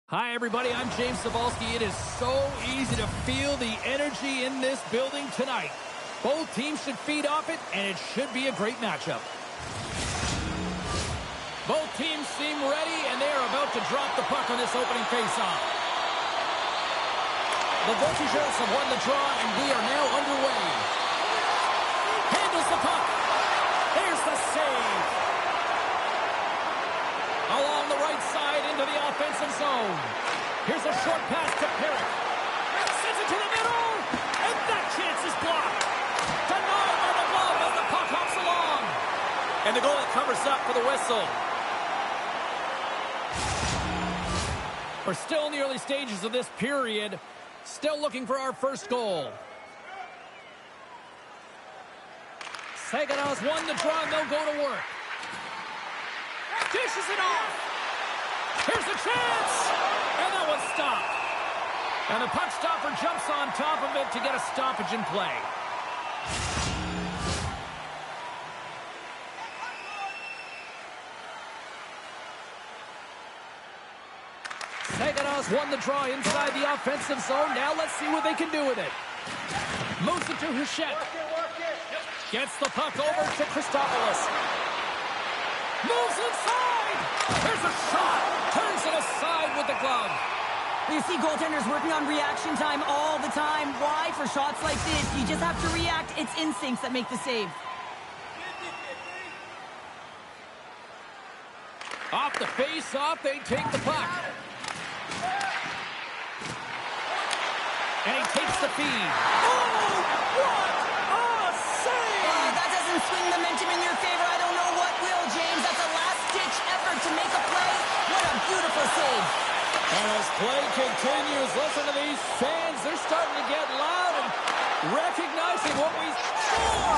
Hi, everybody. I'm James Cebulski. It is so easy to feel the energy in this building tonight. Both teams should feed off it, and it should be a great matchup. Both teams seem ready, and they are about to drop the puck on this opening faceoff. The Voltigeurs have won the draw, and we are now underway. Handles the puck. There's the save. Along the right side into the offensive zone. Here's a short pass to Perrick. Sends it to the middle. And that chance is blocked. Denied by the glove as the puck hops along. And the goalie covers up for the whistle. We're still in the early stages of this period. Still looking for our first goal. Saginaws won the draw and they'll go to work. Dishes it off. Here's a chance. And that one's stopped. And the puck stopper jumps on top of it to get a stoppage in play. Saginaws won the draw inside the offensive zone. Now let's see what they can do with it. Moves it to Hachette. Gets the puck over to Christopoulos. Moves inside. There's a shot. Turns it aside with the glove. You see goaltenders working on reaction time all the time. Why? For shots like this, you just have to react. It's instincts that make the save. Off the face-off, they take the puck. And he takes the feed. Oh, what a save! That doesn't swing momentum in your favor. I don't know what will, James. That's a last-ditch effort to make a play. What a beautiful save. And as play continues, listen to these fans. They're starting to get loud and recognizing what we score.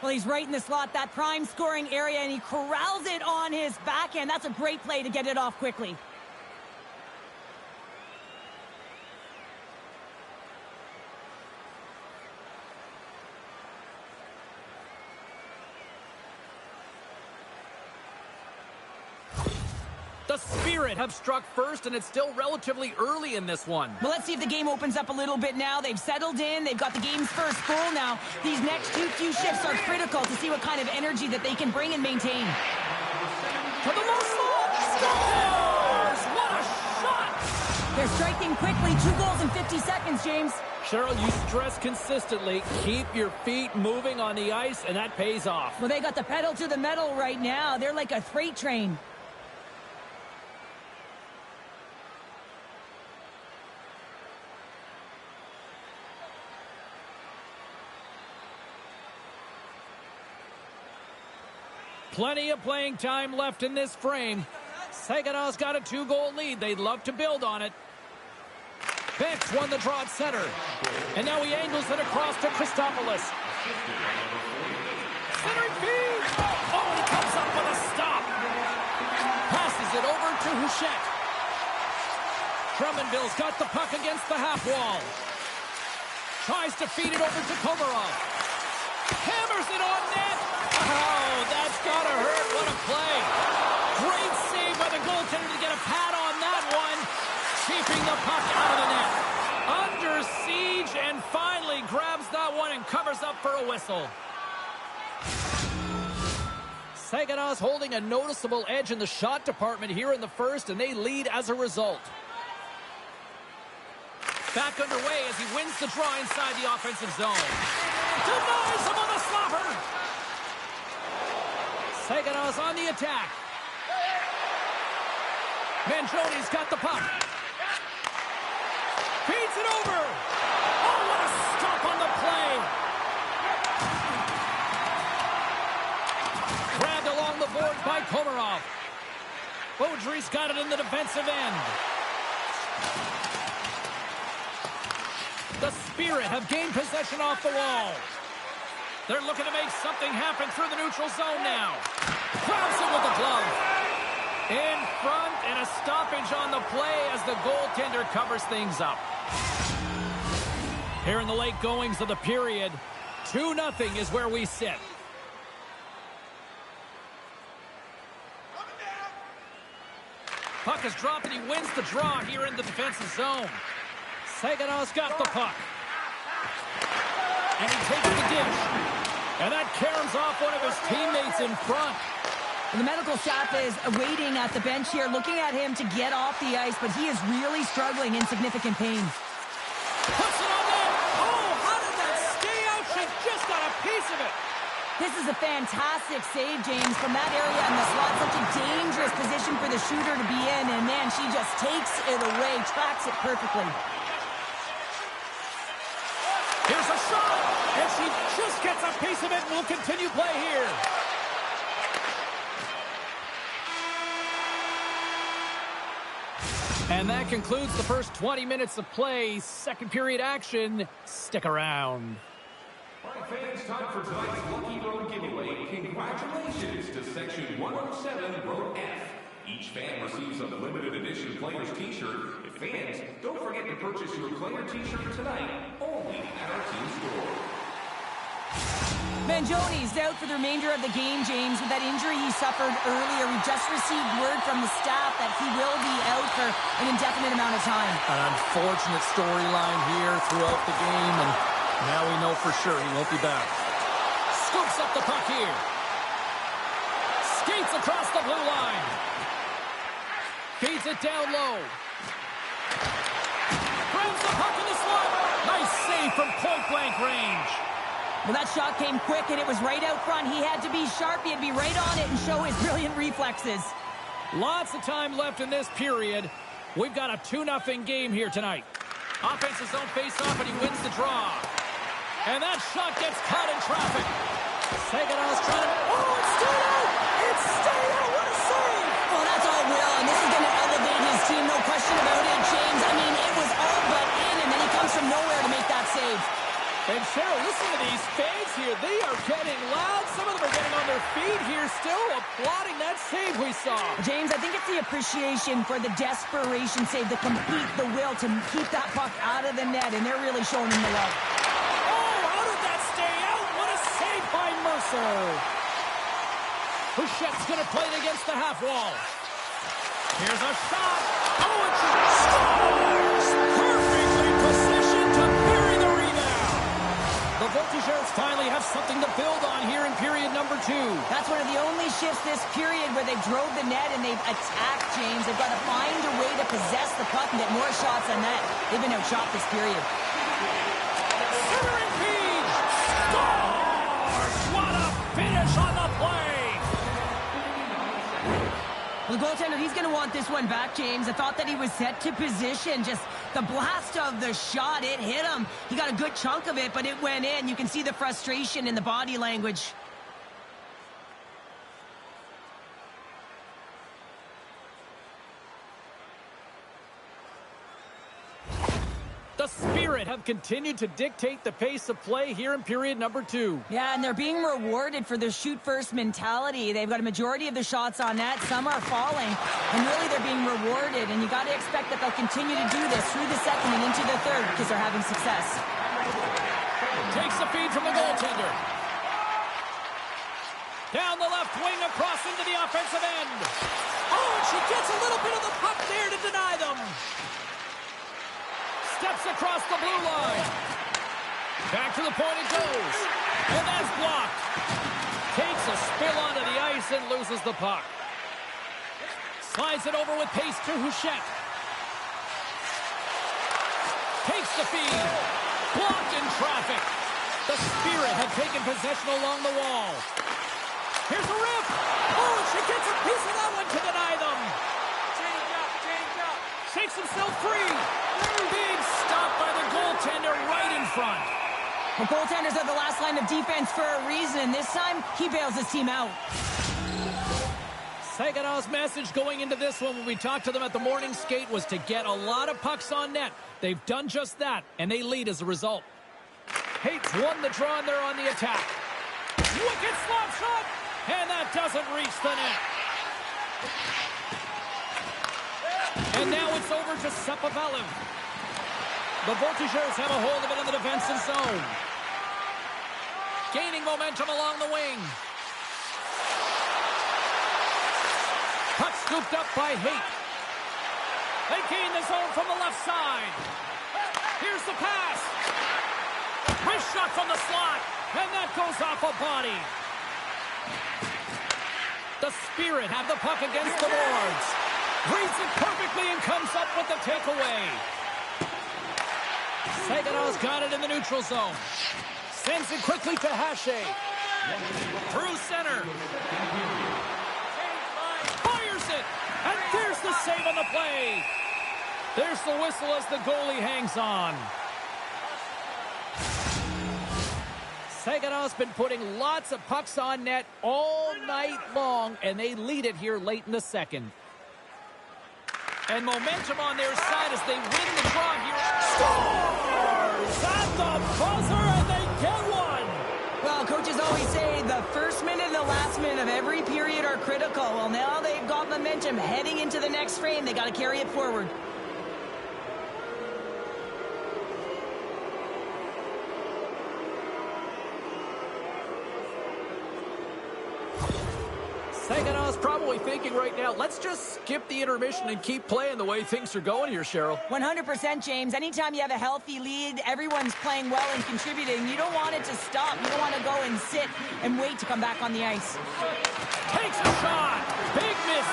Well, he's right in the slot, that prime scoring area, and he corrals it on his backhand. That's a great play to get it off quickly. The Spirit have struck first, and it's still relatively early in this one. Well, let's see if the game opens up a little bit now. They've settled in. They've got the game's first goal now. These next few shifts are critical to see what kind of energy that they can bring and maintain. To the low slot. Scores! What a shot! They're striking quickly. 2 goals in 50 seconds, James. Cheryl, you stress consistently. Keep your feet moving on the ice, and that pays off. Well, they got the pedal to the metal right now. They're like a freight train. Plenty of playing time left in this frame. Saginaw's got a 2-goal lead. They'd love to build on it. Bex won the draw at center. And now he angles it across to Christopoulos. Centering feed. Oh, he comes up with a stop. Passes it over to Hachette. Drummondville's got the puck against the half wall. Tries to feed it over to Komarov. Hammers it on net. Oh, that's gotta hurt. What a play. Great save by the goaltender to get a pad on that one. Keeping the puck out of the net. Under siege and finally grabs that one and covers up for a whistle. Saginaw's holding a noticeable edge in the shot department here in the first, and they lead as a result. Back underway as he wins the draw inside the offensive zone. Denies him on the slapper. Saginaw's on the attack. Mangioni's got the puck. Feeds it over. Oh, what a stop on the play. Grabbed along the boards by Komarov. Beaudry's got it in the defensive end. The Spirit have gained possession off the wall. They're looking to make something happen through the neutral zone now. Grabs it with the glove. In front, and a stoppage on the play as the goaltender covers things up. Here in the late goings of the period, 2-0 is where we sit. Puck is dropped, and he wins the draw here in the defensive zone. Saganow's got the puck. And he takes the dish. And that caroms off one of his teammates in front. The medical staff is waiting at the bench here, looking at him to get off the ice, but he is really struggling in significant pain. Puts it on net. Oh, how did that stay out? She just got a piece of it. This is a fantastic save, James, from that area in the slot. Such a dangerous position for the shooter to be in, and man, she just takes it away, tracks it perfectly. Here's a shot, and she just gets a piece of it, and will continue play here. And that concludes the first 20 minutes of play. Second period action. Stick around. All right, fans, time for tonight's Lucky Road giveaway. Congratulations to Section 107, Row F. Each fan receives a limited edition player's t-shirt. Fans, don't forget to purchase your player t-shirt tonight, only at our team store. Mangioni's out for the remainder of the game, James, with that injury he suffered earlier. We just received word from the staff that he will be out for an indefinite amount of time. An unfortunate storyline here throughout the game, and now we know for sure he won't be back. Scoops up the puck here. Skates across the blue line. Feeds it down low. Grabs the puck in the slot. Nice save from point-blank range. Well, that shot came quick, and it was right out front. He had to be sharp. He had to be right on it and show his brilliant reflexes. Lots of time left in this period. We've got a 2-0 game here tonight. Offensive zone face-off, and he wins the draw. And that shot gets caught in traffic. Saganow's trying to... Oh, it's stayed out! It's stayed out! What a save! Oh, that's all Will, and this is going to elevate his team, no question about it, James. I mean, it was all but in, and then he comes from nowhere to make that save. And Cheryl, listen to these fans here. They are getting loud. Some of them are getting on their feet here, still applauding that save we saw. James, I think it's the appreciation for the desperation save, the compete, the will to keep that puck out of the net, and they're really showing him the love. Oh, how did that stay out? What a save by Mercer. Houchette's going to play it against the half wall. Here's a shot. Oh, and she scores! Perfectly positioned to bury the rebound. The Voltigeurs finally have something to build on here in period number 2. That's one of the only shifts this period where they've drove the net and they've attacked, James. They've got to find a way to possess the puck and get more shots on net. They've been outshot this period. Centering feed. Scores! What a finish on the play. The goaltender, he's going to want this one back, James. I thought that he was set to position. Just the blast of the shot, it hit him. He got a good chunk of it, but it went in. You can see the frustration in the body language. The Spirit have continued to dictate the pace of play here in period number 2. Yeah, and they're being rewarded for their shoot-first mentality. They've got a majority of the shots on net. Some are falling, and really they're being rewarded. And you got to expect that they'll continue to do this through the second and into the third because they're having success. Takes the feed from the goaltender. Down the left wing across into the offensive end. Oh, and she gets a little bit of the puck there to deny them. Steps across the blue line. Back to the point it goes. And that's blocked. Takes a spill onto the ice and loses the puck. Slides it over with pace to Houchette. Takes the feed. Blocked in traffic. The Spirit had taken possession along the wall. Here's a rip. Oh, she gets a piece of that one to deny them. Change up. Shakes himself free. Big stop by the goaltender right in front. The goaltenders are the last line of defense for a reason. This time, he bails his team out. Saganow's message going into this one when we talked to them at the morning skate was to get a lot of pucks on net. They've done just that, and they lead as a result. Hates won the draw, and they're on the attack. Wicked slap shot, and that doesn't reach the net. And now it's over to Sepavelev. The Voltigeurs have a hold of it in the defensive zone. Gaining momentum along the wing. Puck scooped up by Haight. They gain the zone from the left side. Here's the pass. Wrist shot from the slot. And that goes off a body. The Spirit have the puck against the boards. Reads it perfectly and comes up with the takeaway. Saganow's got it in the neutral zone. Sends it quickly to Hache. Through center. Fires it. And there's the save on the play. There's the whistle as the goalie hangs on. Saganow's been putting lots of pucks on net all night long, and they lead it here late in the second. And momentum on their side as they win the draw here. Scores at the buzzer, and they get one. Well, coaches always say the first minute and the last minute of every period are critical. Well, now they've got momentum heading into the next frame. They got to carry it forward. Saganow's probably thinking right now, let's just skip the intermission and keep playing the way things are going here, Cheryl. 100%, James. Anytime you have a healthy lead, everyone's playing well and contributing. You don't want it to stop. You don't want to go and sit and wait to come back on the ice. Takes a shot. Big miss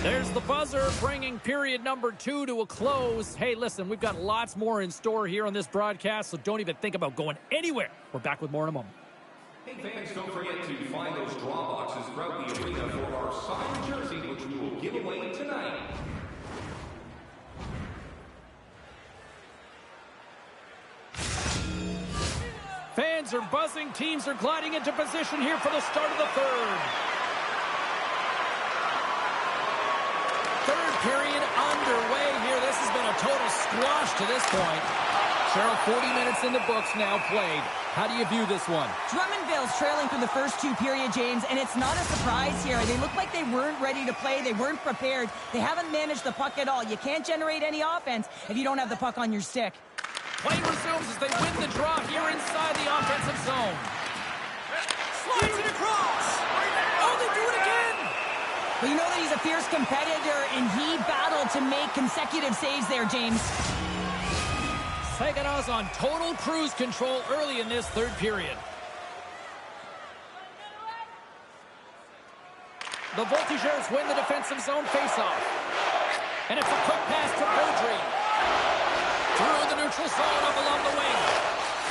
there. There's the buzzer, bringing period number 2 to a close. Hey, listen, we've got lots more in store here on this broadcast, so don't even think about going anywhere. We're back with more in a moment. Hey fans, don't forget to find those draw boxes throughout the arena for our signed jersey, which we will give away tonight. Fans are buzzing. Teams are gliding into position here for the start of the third. Third period underway here. This has been a total squash to this point. Cheryl, 40 minutes in the books now played. How do you view this one? Drummondville's trailing for the first 2 period, James, and it's not a surprise here. They look like they weren't ready to play. They weren't prepared. They haven't managed the puck at all. You can't generate any offense if you don't have the puck on your stick. Play resumes as they win the draw here inside the offensive zone. Slides it across. Oh, they do it again. Well, you know that he's a fierce competitor, and he battled to make consecutive saves there, James. Saganow's on total cruise control early in this third period. The Voltigeurs win the defensive zone faceoff. And it's a quick pass to Beaudry. Through the neutral zone up along the wing.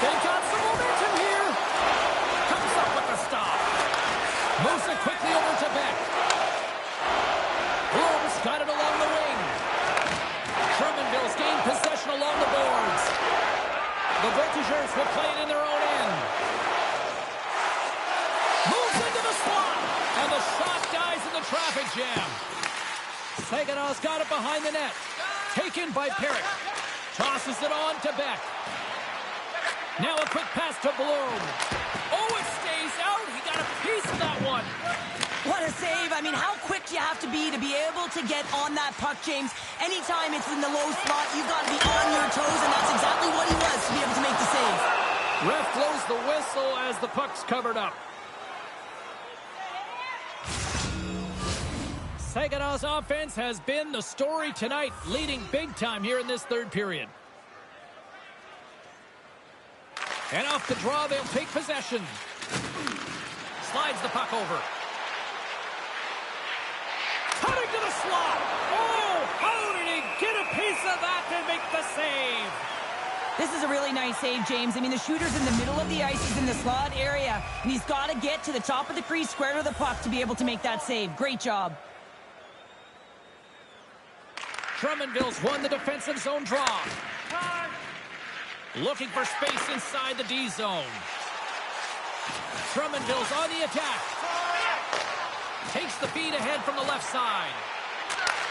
They've got some momentum here. Comes up with the stop. Moves it quickly over to Beck. Bloom's got it along the wing. Drummondville's gained possession along the boards. The Voltigeurs will play it in their own end. Moves into the slot. And the shot dies in the traffic jam. Saganow's got it behind the net. Taken by Perrick. Tosses it on to Beck. Now a quick pass to Bloom. Oh, it stays out. He got a piece of that one. What a save. I mean, how quick you have to be able to get on that puck, James. Anytime it's in the low slot, you've got to be on your toes, and that's exactly what he was to be able to make the save. Ref blows the whistle as the puck's covered up. Saganow's offense has been the story tonight, leading big time here in this third period. And off the draw, they'll take possession. Slides the puck over. Cutting to the slot. Oh, how did he get a piece of that to make the save? This is a really nice save, James. I mean, the shooter's in the middle of the ice. He's in the slot area, and he's got to get to the top of the crease, square to the puck, to be able to make that save. Great job. Drummondville's won the defensive zone draw. Looking for space inside the D zone. Drummondville's on the attack. Takes the feed ahead from the left side.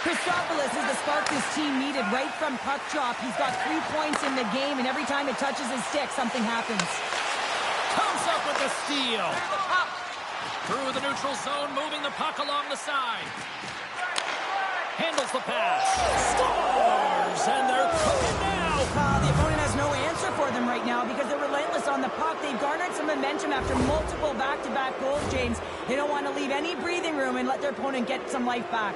Christopoulos is the spark this team needed right from puck drop. He's got 3 points in the game, and every time it touches his stick, something happens. Comes up with the steal. Through the neutral zone, moving the puck along the side. Handles the pass. Scores! And they're cooking now. The opponent has no answer for them right now because they're relentless on the puck. They've garnered some momentum after multiple back-to-back goals, James. They don't want to leave any breathing room and let their opponent get some life back.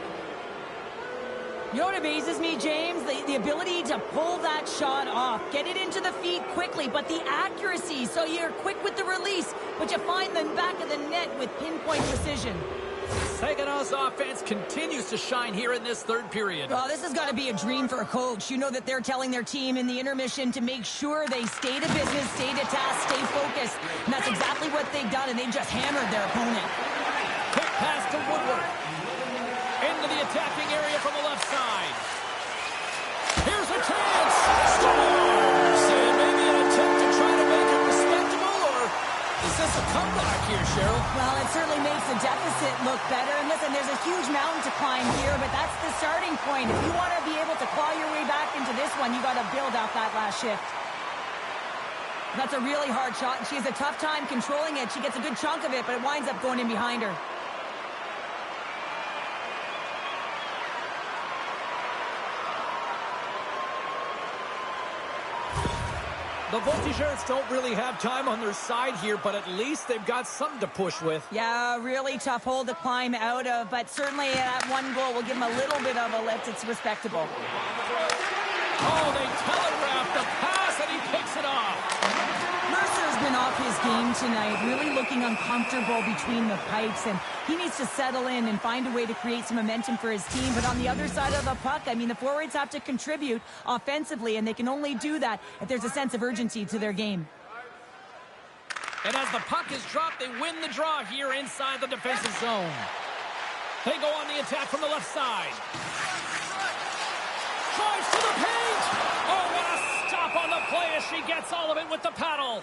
You know what amazes me, James? The ability to pull that shot off. Get it into the feet quickly, but the accuracy. So you're quick with the release, but you find the back of the net with pinpoint precision. Saginaws offense continues to shine here in this third period. Oh, this has got to be a dream for a coach. You know that they're telling their team in the intermission to make sure they stay to business, stay to task, stay focused. And that's exactly what they've done, and they've just hammered their opponent. Quick pass to Woodward. Into the attacking area from the left side. Here's a chance. Scores! And maybe an attempt to try to make it respectable, or is this a comeback here, Cheryl? Well, it certainly makes the deficit look better. And listen, there's a huge mountain to climb here, but that's the starting point. If you want to be able to claw your way back into this one, you got to build out that last shift. That's a really hard shot, and she has a tough time controlling it. She gets a good chunk of it, but it winds up going in behind her. The Voltigeurs don't really have time on their side here, but at least they've got something to push with. Yeah, really tough hole to climb out of, but certainly that one goal will give them a little bit of a lift. It's respectable. Oh, they telegraphed the pass, and he picks it off. Mercer's been off his game tonight, really looking uncomfortable between the pipes, and he needs to settle in and find a way to create some momentum for his team. But on the other side of the puck, I mean, the forwards have to contribute offensively, and they can only do that if there's a sense of urgency to their game. And as the puck is dropped, they win the draw here inside the defensive zone. They go on the attack from the left side. Drives to the paint! Oh, what a stop on the play as she gets all of it with the paddle.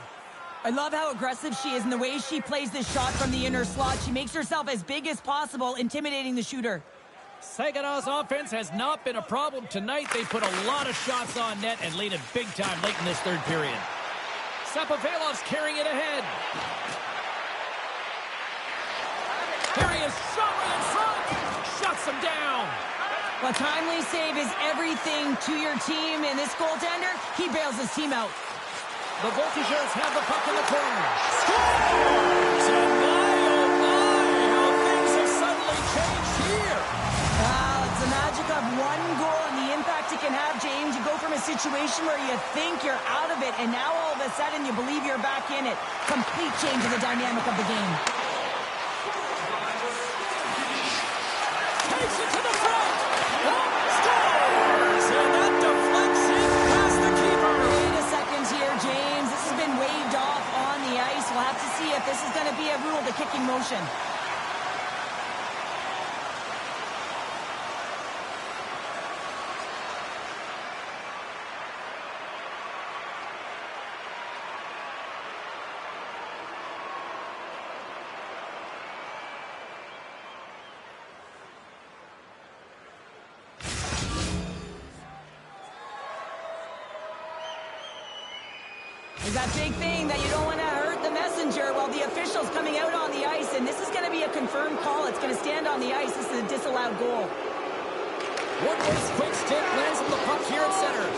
I love how aggressive she is and the way she plays this shot from the inner slot. She makes herself as big as possible, intimidating the shooter. Saginaw's offense has not been a problem tonight. They put a lot of shots on net and lead it big time late in this third period. Sapovalov's carrying it ahead. Here he is, shot right in front. Shuts him down. A timely save is everything to your team, and this goaltender, he bails his team out. The Voltigeurs have the puck in the corner. Scores! And my, how things have suddenly changed here. It's the magic of one goal and the impact it can have, James. You go from a situation where you think you're out of it, and now all of a sudden you believe you're back in it. Complete change in the dynamic of the game. Takes it to the front. Scores! And that deflects it past the keeper. Wait a second here, James. This has been waved off on the ice. We'll have to see if this is going to be a rule, the kicking motion. There's that big thing that you don't want to hurt the messenger. Well, the official's coming out on the ice, and this is going to be a confirmed call. It's going to stand on the ice. This is a disallowed goal. Woodward's quick stick lands on the puck here at center.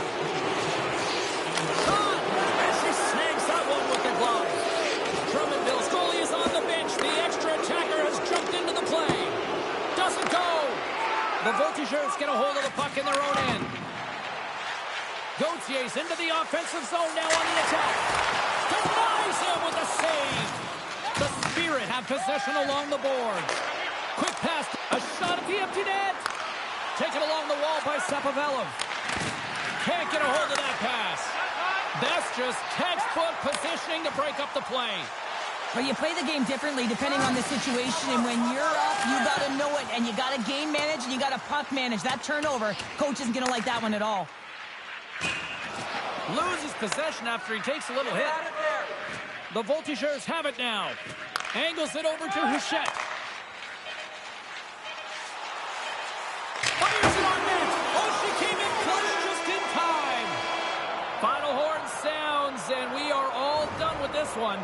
Shot! And she snags that one with the glove. Drummondville's goalie is on the bench. The extra attacker has jumped into the play. Doesn't go. The Voltigeurs get a hold of the puck in their own end. Gautier's into the offensive zone now on the attack. Denies him with a save. The Spirit have possession along the boards. Quick pass. A shot at the empty net. Taken along the wall by Sapovalov. Can't get a hold of that pass. That's just textbook positioning to break up the play. Well, you play the game differently depending on the situation, and when you're up, you got to know it, and you got to game manage, and you got to puck manage. That turnover, coach isn't going to like that one at all. Loses possession after he takes a little hit. The Voltigeurs have it now. Angles it over to Houchette. Fires it on net. Oh, she came in clutch just in time. Final horn sounds, and we are all done with this one.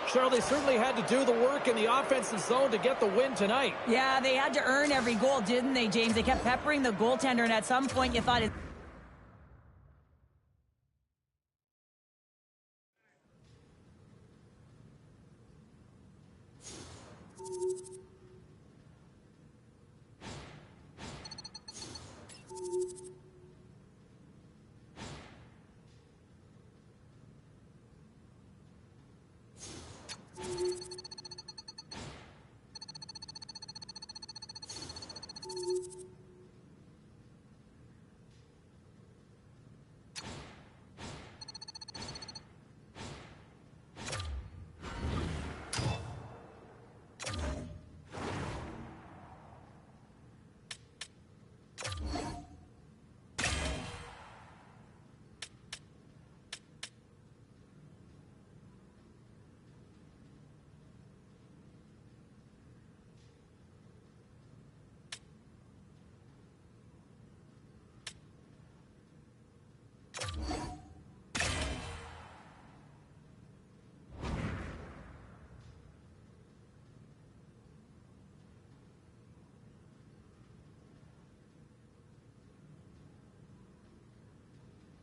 Cheryl, they certainly had to do the work in the offensive zone to get the win tonight. Yeah, they had to earn every goal, didn't they, James? They kept peppering the goaltender, and at some point you thought it...